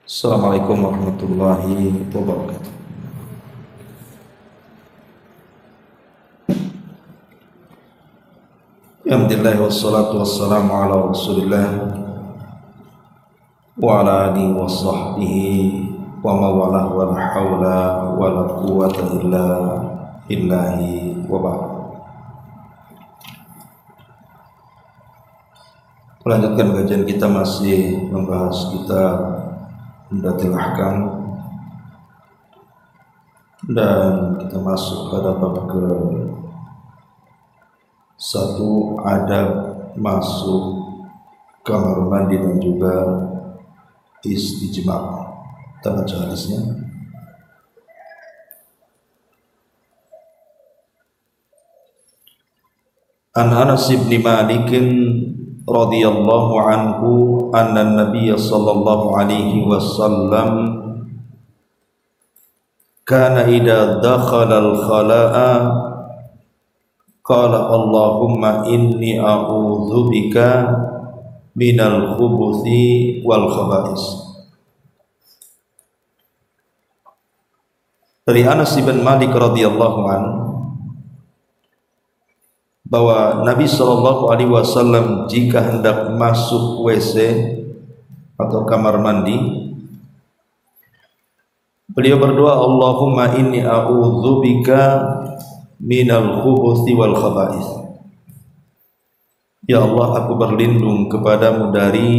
Assalamualaikum warahmatullahi wabarakatuh. Alhamdulillah wassalatu wassalamu ala Rasulillah wa ala alihi wa sahbihi wa mawalah wa la hawla wa la quwwata illa billahi wa ba'd. Melanjutkan kajian kita masih membahas kitab Umdatul Ahkam, dan kita masuk pada bab ke satu, adab masuk kamar mandi dan juga istijmar. Kita baca hadisnya. An Anas bin Malik radhiyallahu anhu anna an-nabiy sallallahu alaihi wasallam kana idza dakhala al-khala'a qala Allahumma inni a'udzu bika minal khubuthi wal khaba'is. Dari Anas bin Malik radhiyallahu anhu bahwa Nabi sallallahu alaihi wasallam jika hendak masuk WC atau kamar mandi, beliau berdoa, Allahumma inni a'udzu bika minal khubuthi wal khaba'is. Ya Allah, aku berlindung kepadamu dari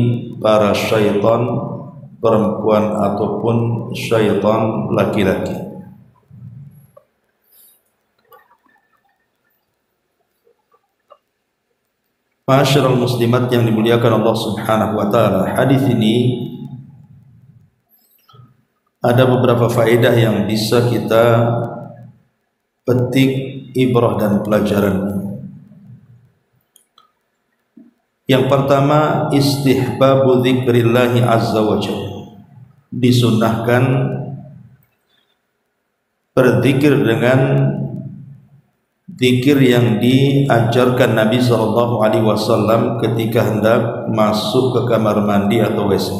para syaitan perempuan ataupun syaitan laki-laki. Ma'asyiral muslimat yang dimuliakan Allah Subhanahu wa taala, hadis ini ada beberapa faedah yang bisa kita petik ibrah dan pelajaran. Yang pertama, istihbabu dzikrillahi azza wa jalla. Disunnahkan berzikir dengan zikir yang diajarkan Nabi sallallahu alaihi wasallam ketika hendak masuk ke kamar mandi atau WC.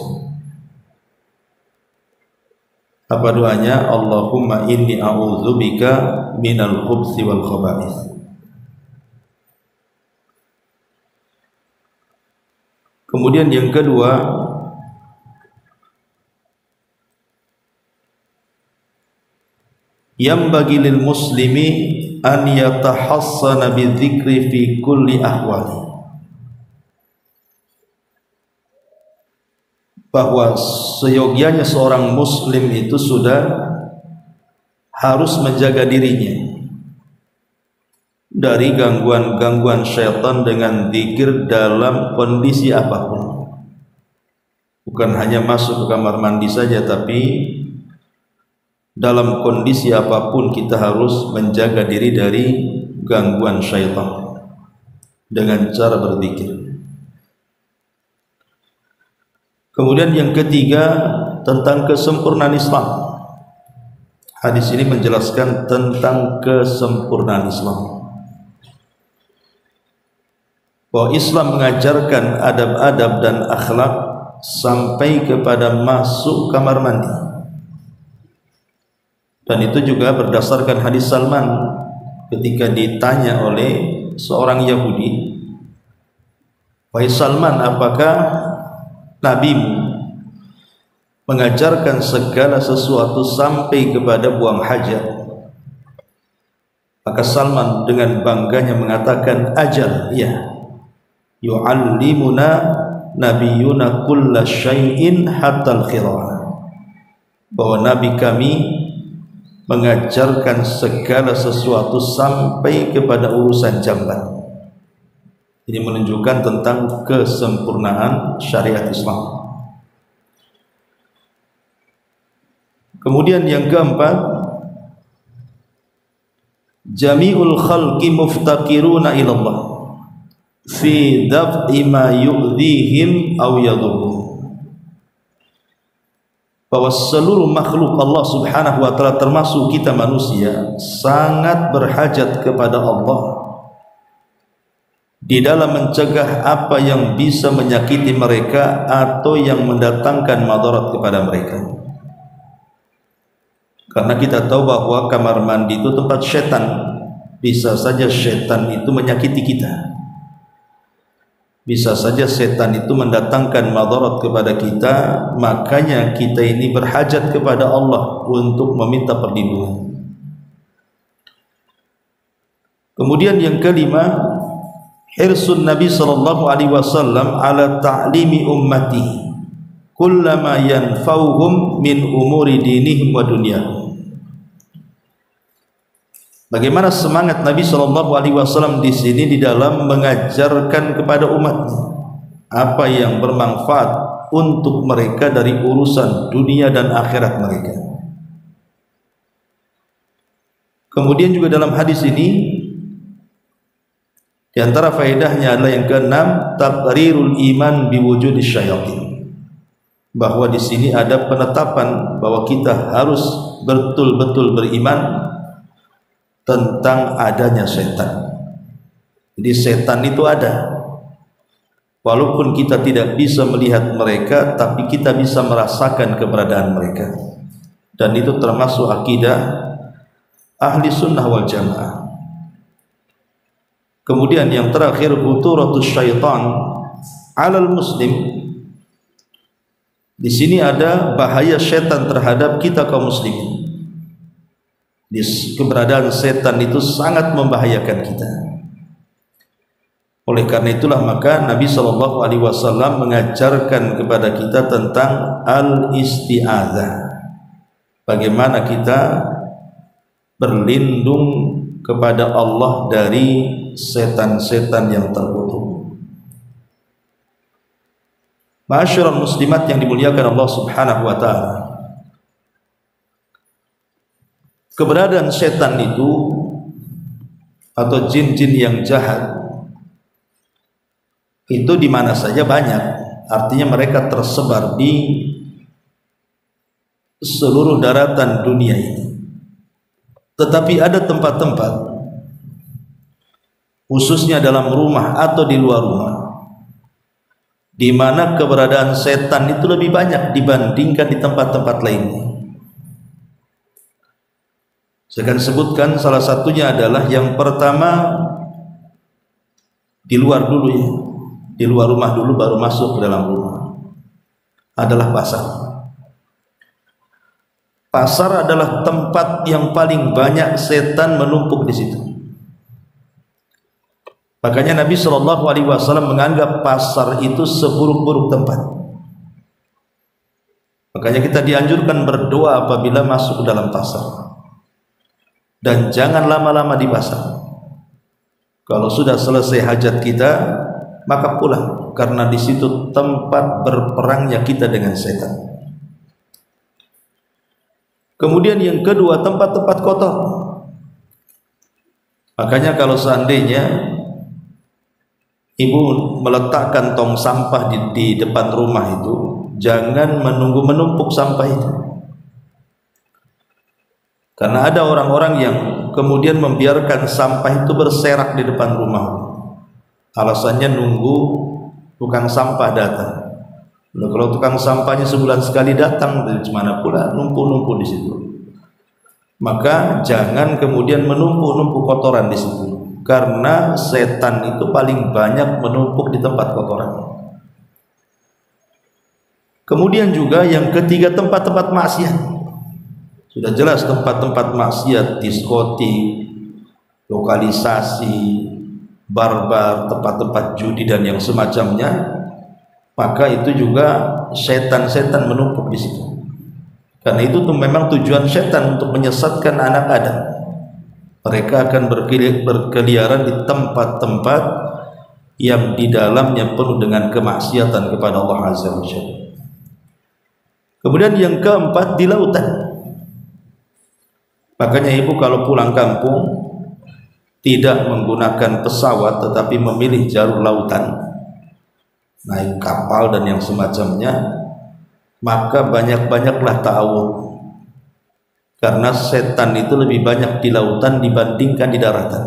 Apa doanya? Allahumma inni a'udzu bika minal khubuthi wal khaba'is. Kemudian yang kedua, yang bagi lil muslimi an yatahassana bidzikri fi kulli ahwali, bahwa seyogianya seorang muslim itu sudah harus menjaga dirinya dari gangguan-gangguan syaitan dengan zikir dalam kondisi apapun. Bukan hanya masuk ke kamar mandi saja, tapi dalam kondisi apapun kita harus menjaga diri dari gangguan syaitan dengan cara berzikir. Kemudian yang ketiga, tentang kesempurnaan Islam. Hadis ini menjelaskan tentang kesempurnaan Islam, bahwa Islam mengajarkan adab-adab dan akhlak sampai kepada masuk kamar mandi. Dan itu juga berdasarkan hadis Salman ketika ditanya oleh seorang Yahudi, wahai Salman, apakah nabimu mengajarkan segala sesuatu sampai kepada buang hajat? Maka Salman dengan bangganya mengatakan, ajal, ya, yu'allimuna nabiyuna kulla syai'in hatta al-khira'ah, bahwa nabi kami mengajarkan segala sesuatu sampai kepada urusan jamban. Ini menunjukkan tentang kesempurnaan syariat Islam. Kemudian yang keempat, jami'ul khalqi muftaqiruna ila Allah fi daf'i ma yu'dhihim aw yadhurruhum, bahwa seluruh makhluk Allah Subhanahu wa taala termasuk kita manusia sangat berhajat kepada Allah di dalam mencegah apa yang bisa menyakiti mereka atau yang mendatangkan madarat kepada mereka. Karena kita tahu bahwa kamar mandi itu tempat setan. Bisa saja setan itu menyakiti kita. Bisa saja setan itu mendatangkan madarat kepada kita. Makanya kita ini berhajat kepada Allah untuk meminta perlindungan. Kemudian yang kelima, hirsun Nabi sallallahu alaihi wasallam ala ta'limi ummati kullama yanfa'uhum min umuri dinihim wa dunyahum. Bagaimana semangat Nabi sallallahu alaihi wasallam di sini di dalam mengajarkan kepada umatnya apa yang bermanfaat untuk mereka dari urusan dunia dan akhirat mereka. Kemudian juga dalam hadis ini di antara faedahnya adalah yang keenam, taqrirul iman biwujudi syayatin. Bahwa di sini ada penetapan bahwa kita harus betul-betul beriman tentang adanya setan. Jadi setan itu ada. Walaupun kita tidak bisa melihat mereka, tapi kita bisa merasakan keberadaan mereka. Dan itu termasuk akidah ahli sunnah wal jamaah. Kemudian yang terakhir, khuturatus syaitan alal muslim. Di sini ada bahaya setan terhadap kita kaum muslimin. Keberadaan setan itu sangat membahayakan kita. Oleh karena itulah maka Nabi sallallahu alaihi wasallam mengajarkan kepada kita tentang al-isti'adzah. Bagaimana kita berlindung kepada Allah dari setan-setan yang terkutuk. Ma'asyiral muslimat yang dimuliakan Allah Subhanahu wa taala. Keberadaan setan itu atau jin-jin yang jahat itu di mana saja banyak. Artinya mereka tersebar di seluruh daratan dunia ini. Tetapi ada tempat-tempat, khususnya dalam rumah atau di luar rumah, di mana keberadaan setan itu lebih banyak dibandingkan di tempat-tempat lainnya. Saya akan sebutkan salah satunya adalah yang pertama di luar dulu ya, di luar rumah dulu baru masuk ke dalam rumah, adalah pasar. Pasar adalah tempat yang paling banyak setan menumpuk di situ. Makanya Nabi Shallallahu Alaihi Wasallam menganggap pasar itu seburuk-buruk tempat. Makanya kita dianjurkan berdoa apabila masuk ke dalam pasar. Dan jangan lama-lama di pasar. Kalau sudah selesai hajat kita, maka pulang, karena di situ tempat berperangnya kita dengan setan. Kemudian yang kedua, tempat-tempat kotor. Makanya kalau seandainya ibu meletakkan tong sampah di depan rumah itu, jangan menunggu menumpuk sampah itu. Karena ada orang-orang yang kemudian membiarkan sampah itu berserak di depan rumah. Alasannya nunggu tukang sampah datang. Nah, kalau tukang sampahnya sebulan sekali datang, dari mana pula numpuk-numpuk di situ. Maka jangan kemudian menumpuk-numpuk kotoran di situ. Karena setan itu paling banyak menumpuk di tempat kotoran. Kemudian juga yang ketiga, tempat-tempat maksiat. Sudah jelas tempat-tempat maksiat, diskotik, lokalisasi, barbar, tempat-tempat judi dan yang semacamnya, maka itu juga setan-setan menumpuk di situ. Karena itu memang tujuan setan untuk menyesatkan anak Adam. Mereka akan berkeliaran di tempat-tempat yang di dalamnya penuh dengan kemaksiatan kepada Allah Azza wa Jalla. Kemudian yang keempat, di lautan. Makanya ibu kalau pulang kampung tidak menggunakan pesawat tetapi memilih jalur lautan, naik kapal dan yang semacamnya, maka banyak-banyaklah ta'awud. Karena setan itu lebih banyak di lautan dibandingkan di daratan.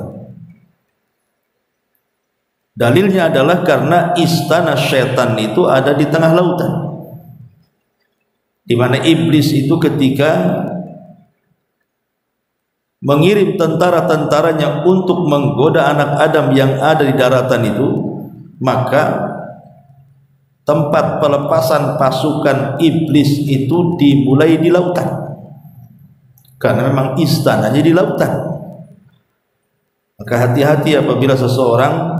Dalilnya adalah karena istana syaitan itu ada di tengah lautan, di mana iblis itu ketika mengirim tentara-tentaranya untuk menggoda anak Adam yang ada di daratan itu, maka tempat pelepasan pasukan iblis itu dimulai di lautan, karena memang istananya di lautan. Maka hati-hati apabila seseorang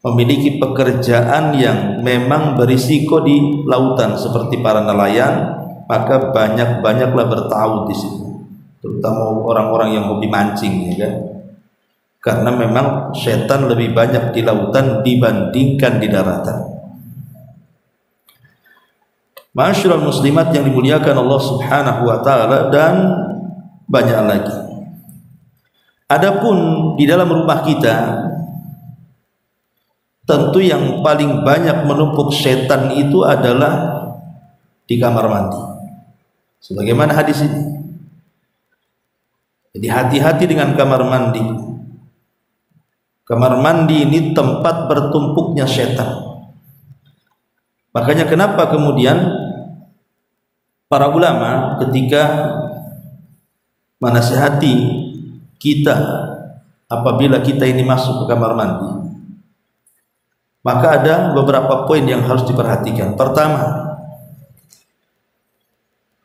memiliki pekerjaan yang memang berisiko di lautan seperti para nelayan, maka banyak-banyaklah bertaut di situ, terutama orang-orang yang hobi mancing, ya kan? Karena memang setan lebih banyak di lautan dibandingkan di daratan. Ma'asyiral muslimat yang dimuliakan Allah Subhanahu wa taala, dan banyak lagi. Adapun di dalam rumah kita, tentu yang paling banyak menumpuk setan itu adalah di kamar mandi, sebagaimana hadis ini. Jadi hati-hati dengan kamar mandi. Kamar mandi ini tempat bertumpuknya setan. Makanya kenapa kemudian para ulama ketika menasihati kita apabila kita ini masuk ke kamar mandi, maka ada beberapa poin yang harus diperhatikan. Pertama,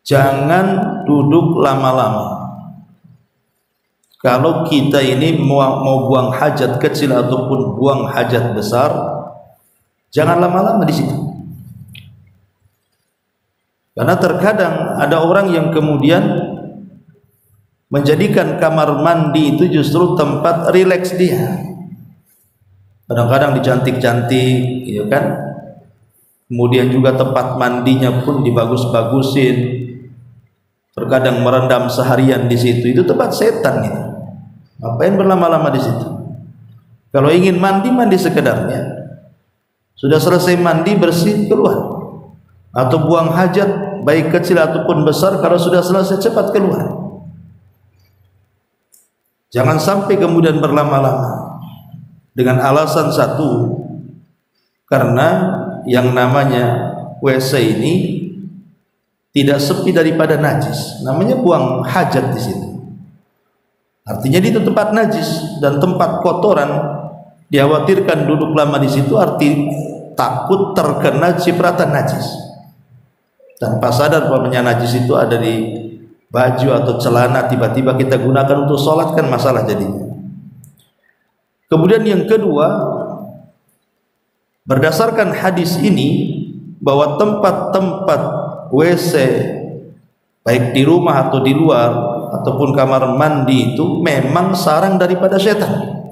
jangan duduk lama-lama. Kalau kita ini mau buang hajat kecil ataupun buang hajat besar, jangan lama-lama di situ. Karena terkadang ada orang yang kemudian menjadikan kamar mandi itu justru tempat rileks dia. Kadang-kadang dicantik-cantik, ya kan? Kemudian juga tempat mandinya pun dibagus-bagusin. Terkadang merendam seharian di situ. Itu tempat setan itu. Ngapain berlama-lama di situ? Kalau ingin mandi, mandi sekedarnya. Sudah selesai mandi, bersih, keluar. Atau buang hajat, baik kecil ataupun besar, kalau sudah selesai cepat keluar. Jangan sampai kemudian berlama-lama dengan alasan satu, karena yang namanya WC ini tidak sepi daripada najis, namanya buang hajat di situ. Artinya itu tempat najis dan tempat kotoran, dikhawatirkan duduk lama di situ arti takut terkena cipratan najis. Tanpa sadar bahwa najis itu ada di baju atau celana, tiba-tiba kita gunakan untuk sholat, kan masalah jadinya. Kemudian yang kedua, berdasarkan hadis ini bahwa tempat-tempat WC baik di rumah atau di luar ataupun kamar mandi itu memang sarang daripada setan.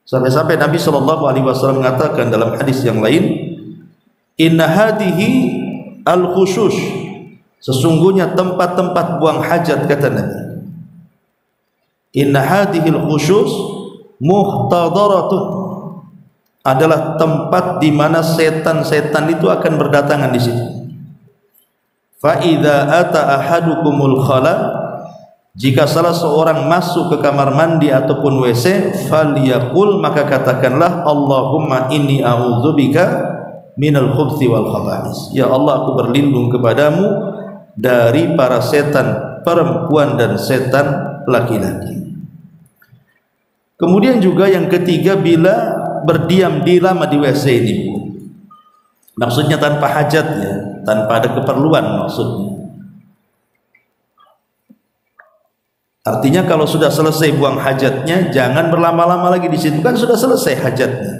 Sampai-sampai Nabi SAW mengatakan dalam hadis yang lain, inna hadihi al-khusus, sesungguhnya tempat-tempat buang hajat, kata Nabi, inna hadhil khusus muhtadaratun, adalah tempat di mana setan-setan itu akan berdatangan di situ. Fa idza ata ahadukumul khala, jika salah seorang masuk ke kamar mandi ataupun WC, falyaqul, maka katakanlah, Allahumma inni a'udzubika minal khubthi wal khaba'is, ya Allah, aku berlindung kepadamu dari para setan perempuan dan setan laki-laki. Kemudian juga yang ketiga, bila berdiam di lama di WC ini, maksudnya tanpa hajatnya, tanpa ada keperluan maksudnya. Artinya kalau sudah selesai buang hajatnya, jangan berlama-lama lagi di situ, kan sudah selesai hajatnya.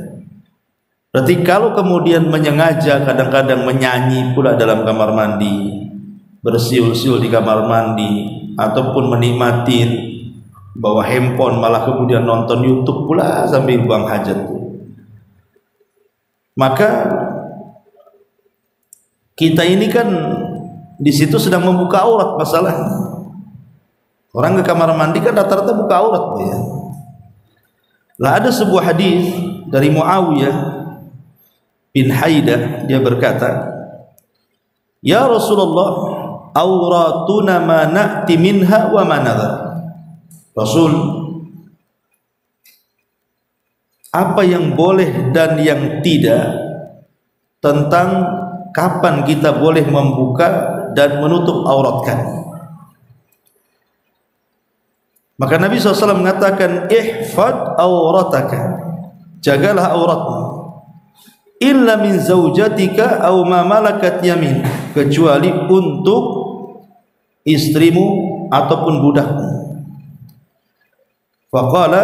Berarti kalau kemudian menyengaja kadang-kadang menyanyi pula dalam kamar mandi, bersiul-siul di kamar mandi, ataupun menikmatin bawa handphone malah kemudian nonton YouTube pula sambil buang hajat, maka kita ini kan di situ sedang membuka aurat masalahnya. Orang ke kamar mandi kan rata-rata buka aurat, ya. Lah ada sebuah hadis dari Muawiyah bin Haidah, dia berkata, ya Rasulullah, auratuna ma na'ti minha wa ma nadhar. Rasul, apa yang boleh dan yang tidak, tentang kapan kita boleh membuka dan menutup aurat kami. Maka Nabi SAW mengatakan, ihfad aurataka, jagalah auratmu, illa min zaujatika aw ma malakat yamin, kecuali untuk istrimu ataupun budakmu. Faqala,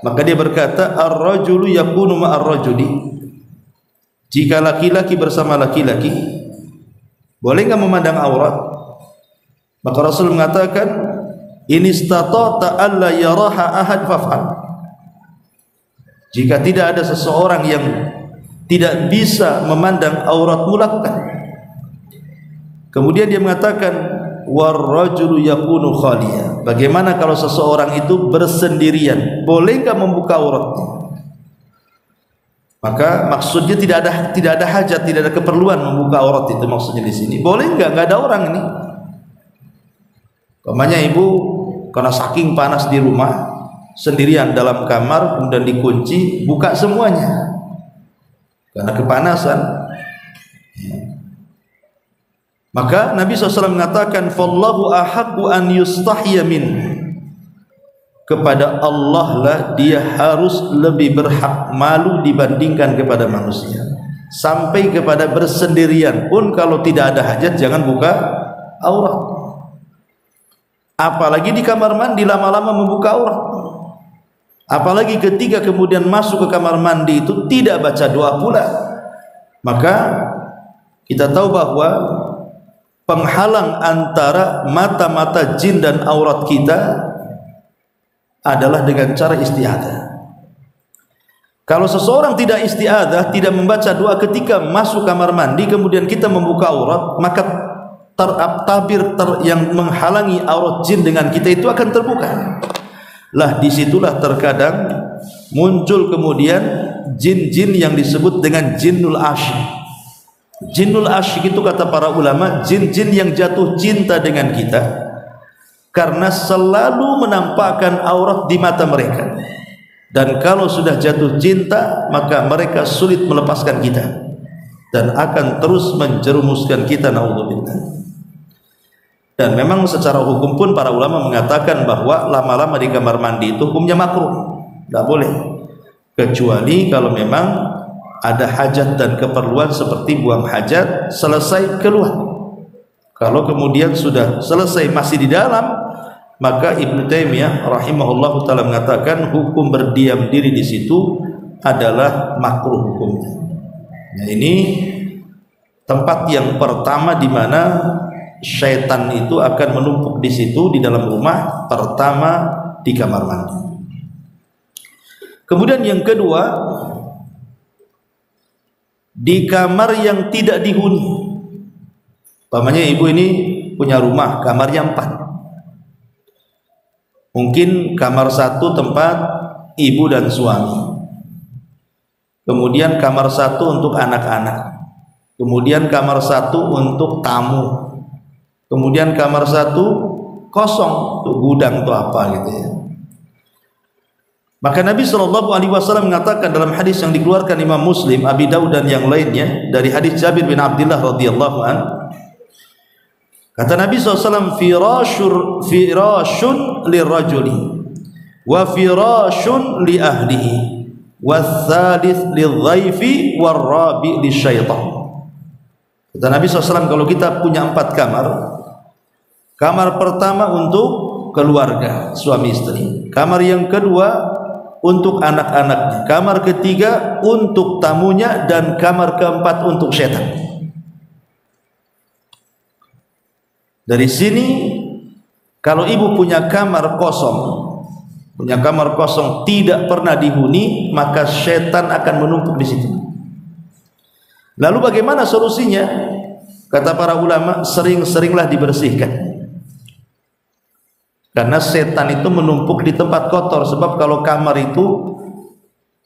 maka dia berkata, ar-rajulu yakunu ma'ar rajuli, jika laki-laki bersama laki-laki, boleh enggak memandang aurat? Maka Rasul mengatakan, in istata'ta alla yaraha ahad faf'al, jika tidak ada seseorang yang tidak bisa memandang auratmu, lakukan. Kemudian dia mengatakan, warrajulu yakunu khaliya, bagaimana kalau seseorang itu bersendirian, boleh enggak membuka auratnya? Maka maksudnya tidak ada hajat, tidak ada keperluan membuka aurat, itu maksudnya di sini. Boleh enggak ada orang ini? Umpamanya ibu karena saking panas di rumah, sendirian dalam kamar, kemudian dikunci, buka semuanya karena kepanasan. Maka Nabi SAW mengatakan, fallahu ahaqqu an yustahya min, kepada Allah lah dia harus lebih berhak malu dibandingkan kepada manusia. Sampai kepada bersendirian pun kalau tidak ada hajat, jangan buka aurat. Apalagi di kamar mandi lama-lama membuka aurat. Apalagi ketika kemudian masuk ke kamar mandi itu tidak baca doa pula. Maka kita tahu bahwa penghalang antara mata-mata jin dan aurat kita adalah dengan cara isti'adzah. Kalau seseorang tidak isti'adzah, tidak membaca doa ketika masuk kamar mandi, kemudian kita membuka aurat, maka tabir yang menghalangi aurat jin dengan kita itu akan terbuka. Lah disitulah terkadang muncul kemudian jin-jin yang disebut dengan jinnul asyik. Jinnul asyik itu kata para ulama, jin-jin yang jatuh cinta dengan kita karena selalu menampakkan aurat di mata mereka, dan kalau sudah jatuh cinta maka mereka sulit melepaskan kita dan akan terus menjerumuskan kita, naudzubillah. Dan memang secara hukum pun para ulama mengatakan bahwa lama-lama di kamar mandi itu hukumnya makruh, tidak boleh, kecuali kalau memang ada hajat dan keperluan seperti buang hajat, selesai keluar. Kalau kemudian sudah selesai masih di dalam, maka Ibnu Taimiyah rahimahullahu taala mengatakan hukum berdiam diri di situ adalah makruh hukumnya. Nah, ini tempat yang pertama di mana syaitan itu akan menumpuk di situ, di dalam rumah, pertama di kamar mandi. Kemudian yang kedua, di kamar yang tidak dihuni. Umpamanya ibu ini punya rumah, kamarnya 4. Mungkin kamar 1 tempat ibu dan suami, kemudian kamar 1 untuk anak-anak, kemudian kamar 1 untuk tamu, kemudian kamar 1 kosong untuk gudang atau apa gitu ya. Maka Nabi SAW mengatakan dalam hadis yang dikeluarkan Imam Muslim, Abi Daud dan yang lainnya dari hadis Jabir bin Abdullah radhiyallahu anhu, kata Nabi SAW, firashun lirrajuli wa firashun li ahlihi wath-thalith lidh-dhaifi war-rabi' lisyaitan. Kata Nabi SAW, kalau kita punya 4 kamar, kamar pertama untuk keluarga, suami istri, kamar yang kedua untuk anak-anaknya, kamar ketiga untuk tamunya, dan kamar keempat untuk setan. Dari sini kalau ibu punya kamar kosong tidak pernah dihuni, maka setan akan menumpuk di situ. Lalu bagaimana solusinya? Kata para ulama, sering-seringlah dibersihkan. Karena setan itu menumpuk di tempat kotor. Sebab kalau kamar itu,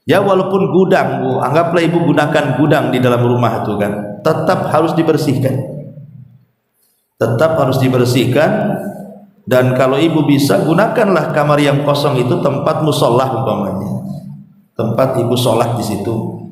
ya walaupun gudang, Bu, anggaplah ibu gunakan gudang di dalam rumah itu kan, tetap harus dibersihkan. Tetap harus dibersihkan. Dan kalau ibu bisa, gunakanlah kamar yang kosong itu tempat musolah umpamanya. tempat ibu sholat di situ.